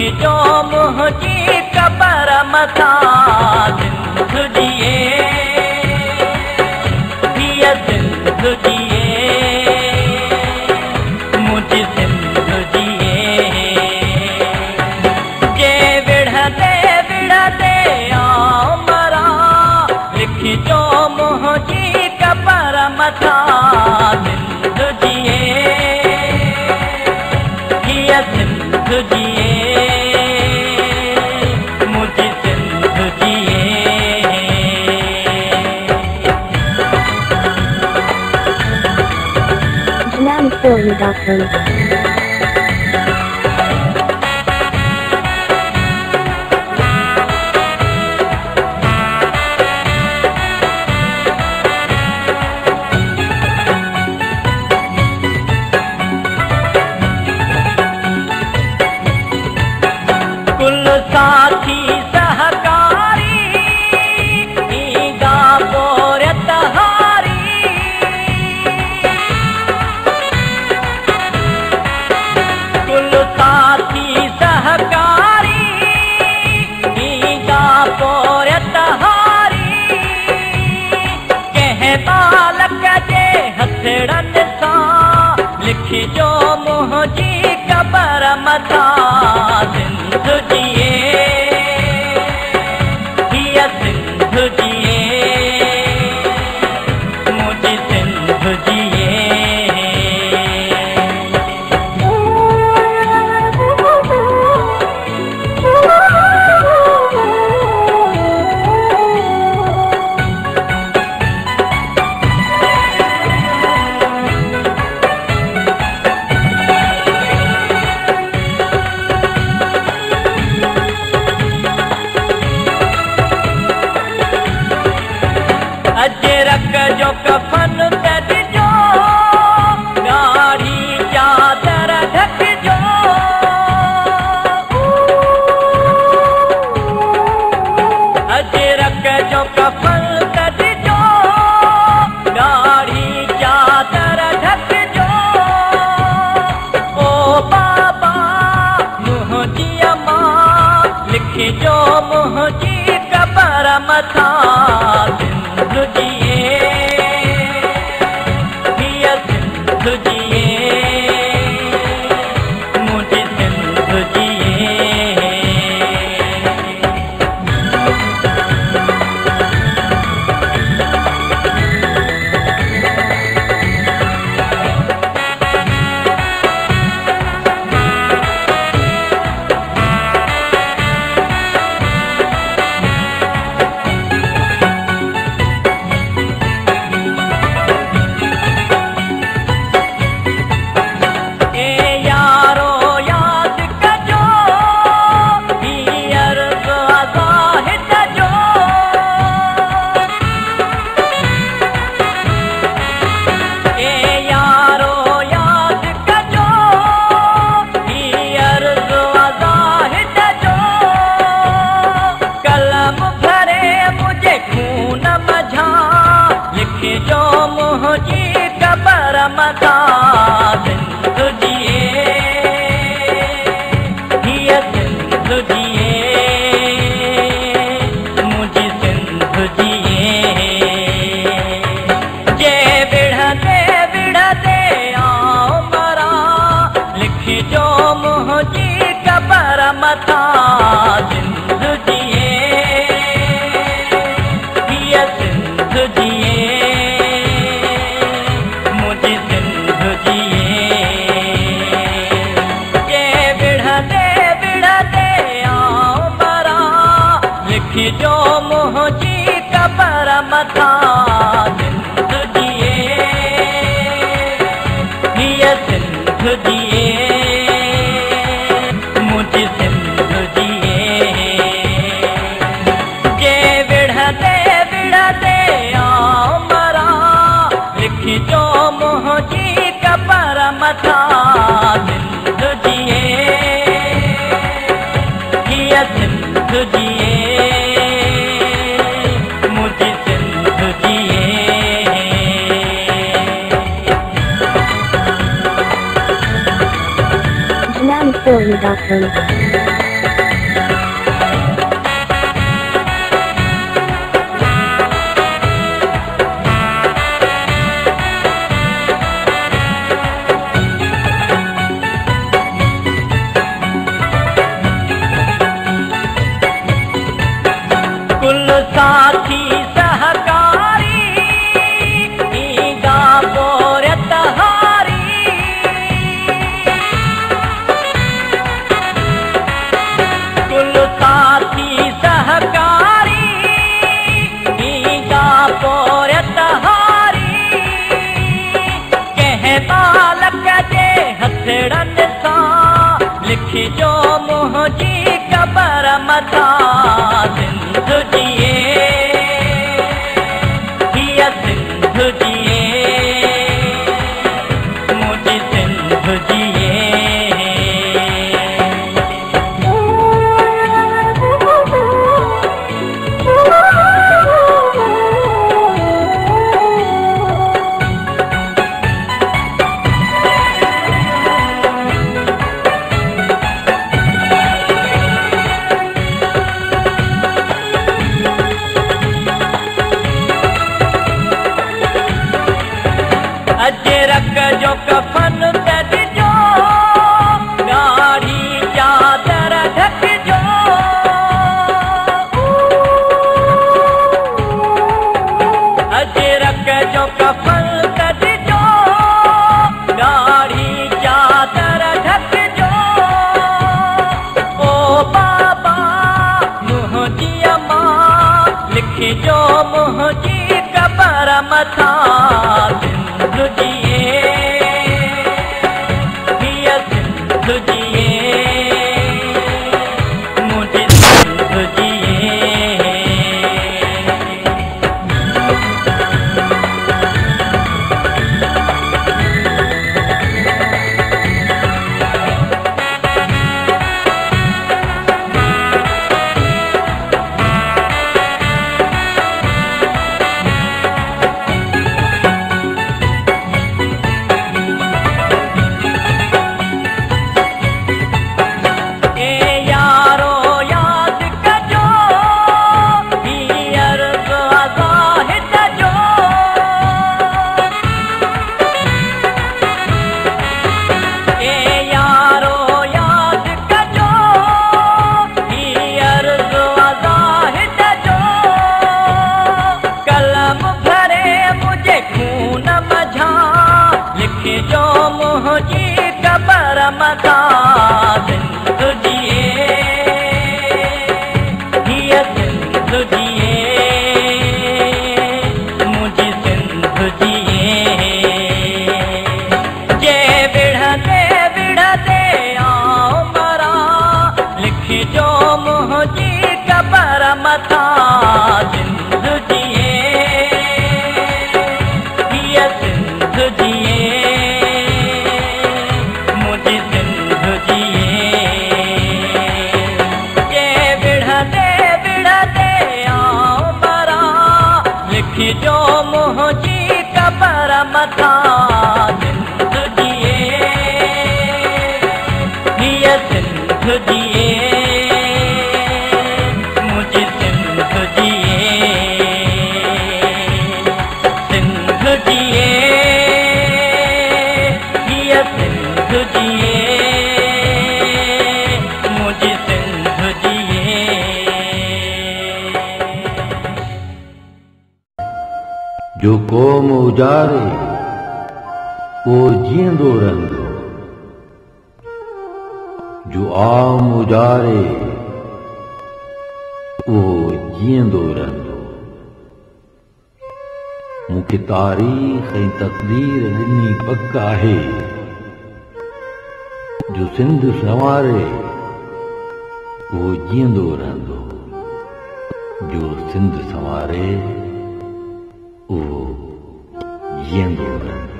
लिखिजो मुंहिंजी कबर मथां सिंधु जिए हीअ सिंधु जिए मुंहिंजी सिंधु जिए जे विढ़ंदे विढ़ंदे आऊं मरां लिखिजो मुंहिंजी कबर मथां सिंधु जिए हीअ सिंधु जिए मुंहिंजी सिंधु जिए JananiFilm.com कुल साथी सहकारी ईंदा पोरत हारी कुल साथी सहकारी ईंदा पोरत हारी कंहिं बालक जे हथड़नि सां लिखिजो मुंहिंजी कबर मथां सिंधु जिए हीअ सिंधु जिए मुंहिंजी सिंधु जिए अजरक जो कफन कढिजो ॻाढ़ी चादर ढकिजो अजरक जो कफन कढिजो ॻाढ़ी चादर ढकिजो ओ बाबा मुंहिंजी अम्मा लिखिजो मुंहिंजी कबर मथां सिंधु जिए हीअ सिंधु जिए मुंहिंजी सिंधु जिए लिखिजो मुंहिंजी कबर मथां सिंधु जिए हीअ सिंधु जिए मुंहिंजी सिंधु जिए जे विढ़ंदे विढ़ंदे आऊं मरां लिखिजो मुंहिंजी कबर मथां सिंधु जिए हीअ सिंधु जिए मुंहिंजी सिंधु जिए जे विढ़ंदे विढ़ंदे आऊं मरां लिखिजो मुंहिंजी कबर मथां सिंधु जिए हीअ सिंधु जिए मुंहिंजी सिंधु जिए जे विढ़ंदे विढ़ंदे आऊं मरां लिखिजो मुंहिंजी कबर मथां सिंधु जिए हीअ सिंधु जिए मुंहिंजी सिंधु जिए JananiFilm.com मथा सिंध जिए हीअ सिंध जिए मुंहिंजी सिंध जिए जो मुझी कबर मथा सिंध जिए हीअ सिंध जिए मुंहिंजी सिंध जिए जे विढ़ंदे विढ़ंदे आऊं मरा लिखी जो मुझी कबर मथा सिंध जिए हीअ सिंध जिए जो मुझी कबर मथा सिंध जिए हीअ सिंध जिए मुंहिंजी सिंध जिए सिंध जिए हीअ सिंध जिए मुंहिंजी सिंध जिए जो क़ौम उजारे उहो जीअंदो रहंदो जो आम उजारे उहो जीअंदो रहंदो मूंखे तारीख़ ऐं तक़दीर ॾिनी पक आहे जो सिंध संवारे उहो जीअंदो रहंदो जो सिंध संवारे उहो जीअंदो रहंदो